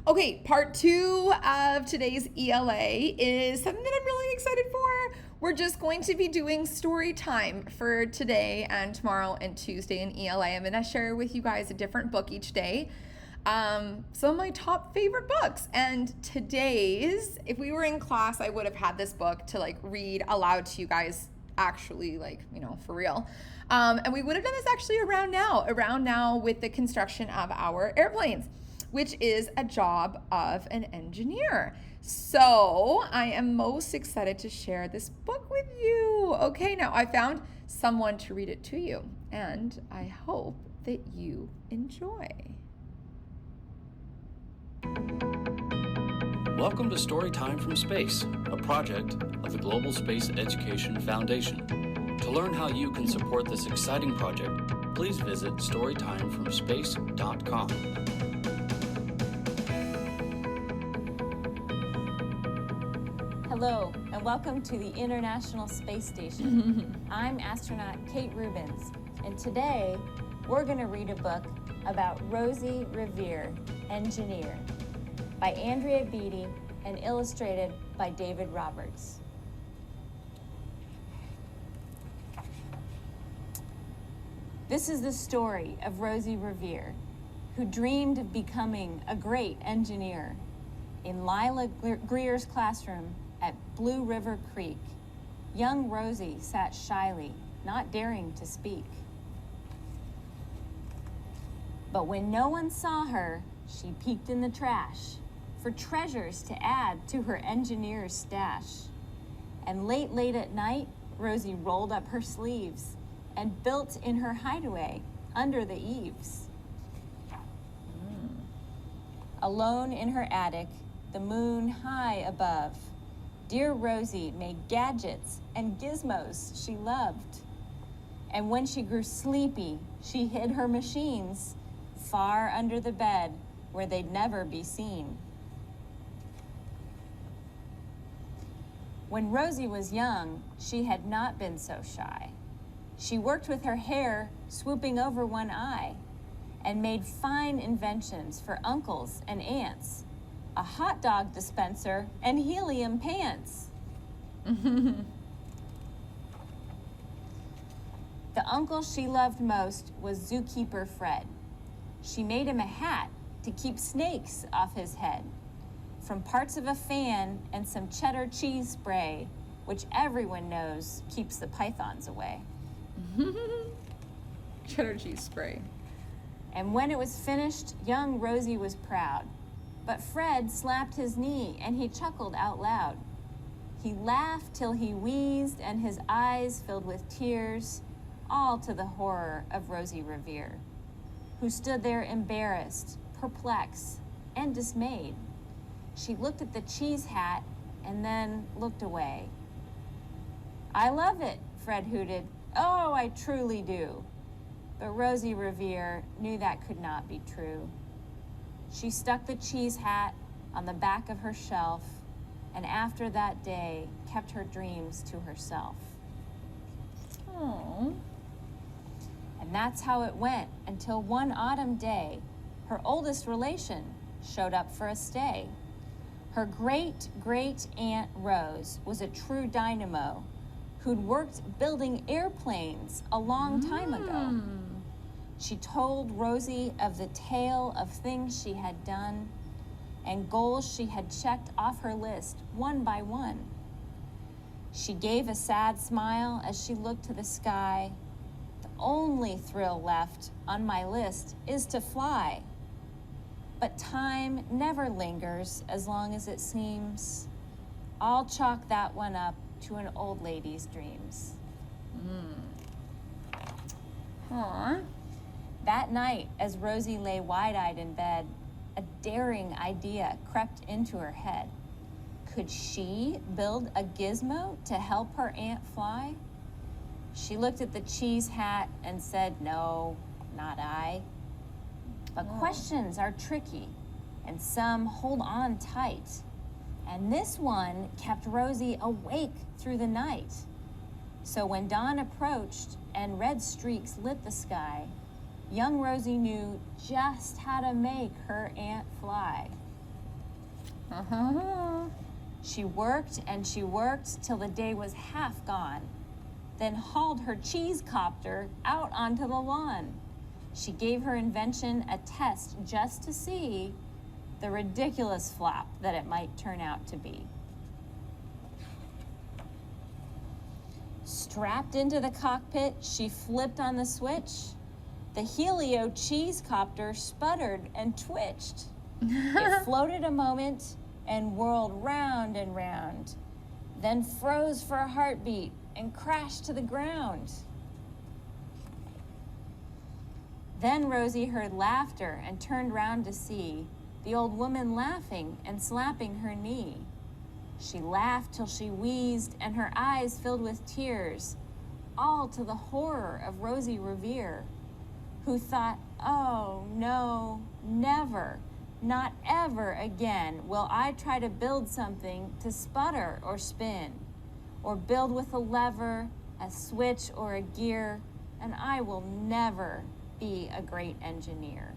Okay, part two of today's ELA is something that I'm really excited for. We're just going to be doing story time for today and tomorrow and Tuesday in ELA. I'm going to share with you guys a different book each day. Some of my top favorite books. And today's, if we were in class, I would have had this book to read aloud to you guys, actually, for real. And we would have done this actually around now with the construction of our airplanes, which is a job of an engineer. So I am most excited to share this book with you. Okay, now I found someone to read it to you, and I hope that you enjoy. Welcome to Storytime from Space, a project of the Global Space Education Foundation. To learn how you can support this exciting project, please visit storytimefromspace.com. Hello, and welcome to the International Space Station. I'm astronaut Kate Rubins, and today we're going to read a book about Rosie Revere, Engineer, by Andrea Beatty and illustrated by David Roberts. This is the story of Rosie Revere, who dreamed of becoming a great engineer. In Lila Greer's classroom at Blue River Creek, young Rosie sat shyly, not daring to speak. But when no one saw her, she peeked in the trash for treasures to add to her engineer's stash. And late at night, Rosie rolled up her sleeves and built in her hideaway under the eaves. Alone in her attic, the moon high above, dear Rosie made gadgets and gizmos she loved. And when she grew sleepy, she hid her machines far under the bed where they'd never be seen. When Rosie was young, she had not been so shy. She worked with her hair swooping over one eye and made fine inventions for uncles and aunts, a hot dog dispenser and helium pants. The uncle she loved most was zookeeper Fred. She made him a hat to keep snakes off his head, from parts of a fan and some cheddar cheese spray, which everyone knows keeps the pythons away. Cheddar cheese spray. And when it was finished, young Rosie was proud. But Fred slapped his knee and he chuckled out loud. He laughed till he wheezed and his eyes filled with tears, all to the horror of Rosie Revere, who stood there embarrassed, perplexed, and dismayed. She looked at the cheese hat and then looked away. "I love it," Fred hooted. "Oh, I truly do." But Rosie Revere knew that could not be true. She stuck the cheese hat on the back of her shelf, and after that day, kept her dreams to herself. Aww. And that's how it went until one autumn day, her oldest relation showed up for a stay. Her great-great-aunt Rose was a true dynamo who'd worked building airplanes a long time ago. She told Rosie of the tale of things she had done and goals she had checked off her list one by one. She gave a sad smile as she looked to the sky. "The only thrill left on my list is to fly. But time never lingers as long as it seems. I'll chalk that one up to an old lady's dreams." Aww. That night, as Rosie lay wide-eyed in bed, a daring idea crept into her head. Could she build a gizmo to help her aunt fly? She looked at the cheese hat and said, "No, not I." But questions are tricky, and some hold on tight. And this one kept Rosie awake through the night. So when dawn approached and red streaks lit the sky, young Rosie knew just how to make her aunt fly. Uh-huh. She worked and she worked till the day was half gone, then hauled her cheese copter out onto the lawn. She gave her invention a test just to see the ridiculous flop that it might turn out to be. Strapped into the cockpit, she flipped on the switch. The Helio cheese copter sputtered and twitched. It floated a moment and whirled round and round, then froze for a heartbeat and crashed to the ground. Then Rosie heard laughter and turned round to see the old woman laughing and slapping her knee. She laughed till she wheezed and her eyes filled with tears, all to the horror of Rosie Revere, who thought, oh no, never, not ever again will I try to build something to sputter or spin, or build with a lever, a switch, or a gear, and I will never be a great engineer.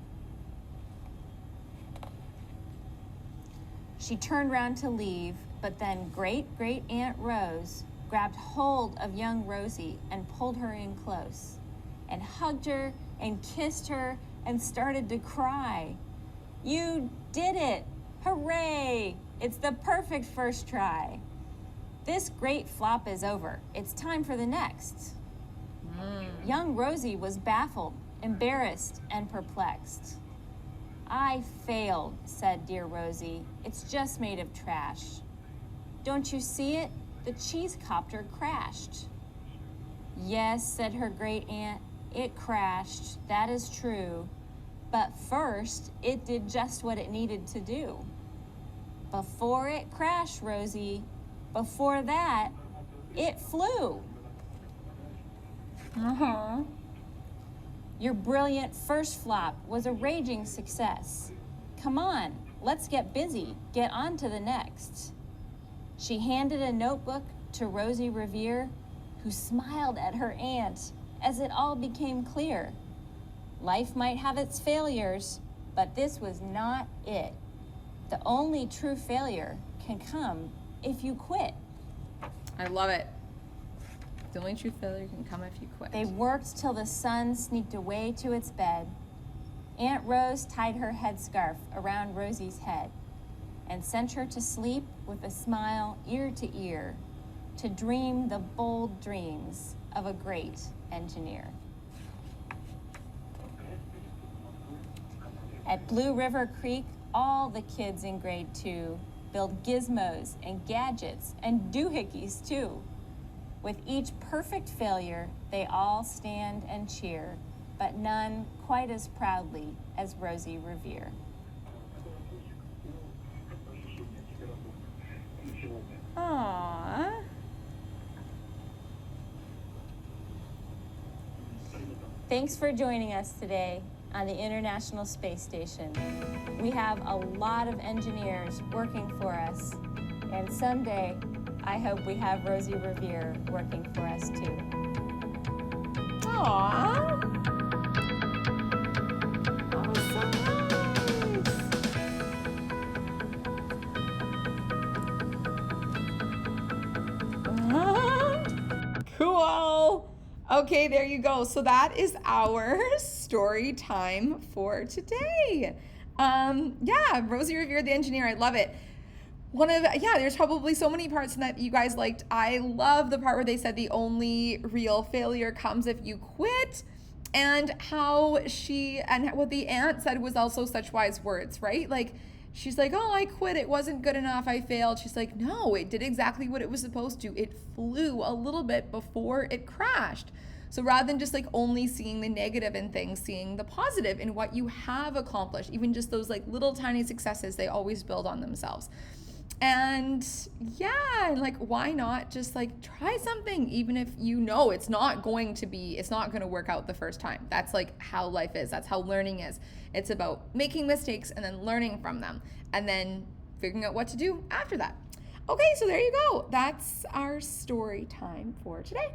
She turned round to leave, but then Great-Great-Aunt Rose grabbed hold of young Rosie and pulled her in close, and hugged her and kissed her and started to cry. You did it! Hooray! It's the perfect first try. This great flop is over. It's time for the next. Young Rosie was baffled, embarrassed, and perplexed. I failed, said dear Rosie. It's just made of trash. Don't you see it? The cheese copter crashed. Yes, said her great aunt, it crashed. That is true. But first, it did just what it needed to do. Before it crashed, Rosie, before that, it flew. Uh-huh. Your brilliant first flop was a raging success. Come on, let's get busy. Get on to the next. She handed a notebook to Rosie Revere, who smiled at her aunt as it all became clear. Life might have its failures, but this was not it. The only true failure can come if you quit. I love it. The only true failure can come if you quit. They worked till the sun sneaked away to its bed. Aunt Rose tied her headscarf around Rosie's head and sent her to sleep with a smile ear to ear, to dream the bold dreams of a great engineer. At Blue River Creek, all the kids in grade 2 build gizmos and gadgets and doohickeys too. With each perfect failure, they all stand and cheer, but none quite as proudly as Rosie Revere. Aww. Thanks for joining us today on the International Space Station. We have a lot of engineers working for us, and someday I hope we have Rosie Revere working for us too. Aww. That was so nice. Cool. Okay, there you go. So that is our story time for today. Yeah, Rosie Revere, the engineer. I love it. There's probably so many parts that you guys liked. I love the part where they said the only real failure comes if you quit, and how what the aunt said was also such wise words, right? Like, she's like, oh, I quit. It wasn't good enough. I failed. She's like, no, it did exactly what it was supposed to. It flew a little bit before it crashed. So rather than just like only seeing the negative in things, seeing the positive in what you have accomplished, even just those like little tiny successes, they always build on themselves. And yeah, like, why not just like try something, even if you know it's not going to work out the first time. That's like how life is. That's how learning is. It's about making mistakes and then learning from them and then figuring out what to do after that. Okay, so there you go. That's our story time for today.